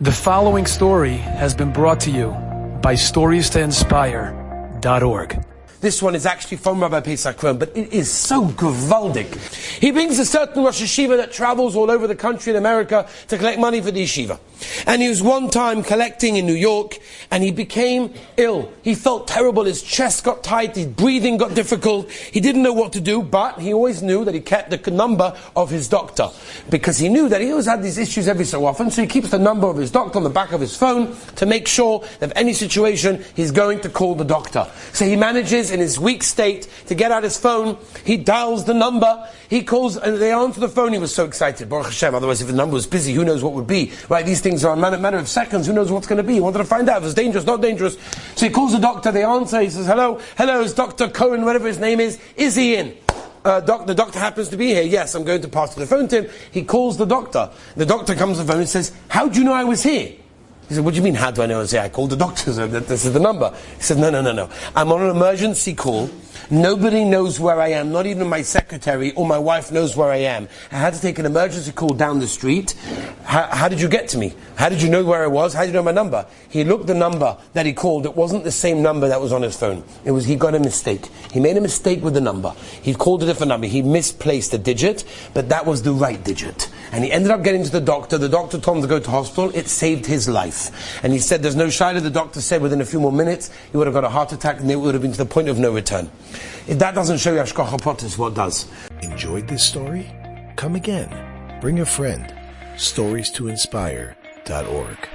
The following story has been brought to you by StoriesToInspire.org. This one is actually from Rabbi Pesach Kron, but it is so gewaldic. He brings a certain Rosh Yeshiva that travels all over the country in America to collect money for the yeshiva. And he was one time collecting in New York, and he became ill. He felt terrible, his chest got tight, his breathing got difficult. He didn't know what to do, but he always knew that he kept the number of his doctor, because he knew that he always had these issues every so often, so he keeps the number of his doctor on the back of his phone to make sure that if any situation, he's going to call the doctor. So he manages in his weak state to get out his phone. He dials the number, he calls, and they answer the phone. He was so excited, Baruch Hashem. Otherwise, if the number was busy, who knows what would be, right? These things are a matter of seconds. Who knows what's going to be? He wanted to find out if it's dangerous, not dangerous. So he calls the doctor, they answer. He says, hello, it's Dr. Cohen, whatever his name is he in? The doctor happens to be here. Yes, I'm going to pass the phone to him. He calls the doctor. The doctor comes to the phone and says, how do you know I was here? He said, what do you mean, how do I know I was here? I called the doctor, so this is the number. He said, no. I'm on an emergency call. Nobody knows where I am, not even my secretary or my wife knows where I am. I had to take an emergency call down the street. How did you get to me? How did you know where I was? How did you know my number? He looked the number that he called. It wasn't the same number that was on his phone. He got a mistake. He made a mistake with the number. He called a different number. He misplaced a digit, but that was the right digit. And he ended up getting to the doctor. The doctor told him to go to hospital. It saved his life. And he said, there's no shaila. The doctor said within a few more minutes, he would have got a heart attack and it would have been to the point of no return. If that doesn't show you Hashgacha Pratis, what does? Enjoyed this story? Come again. Bring a friend. StoriesToInspire.org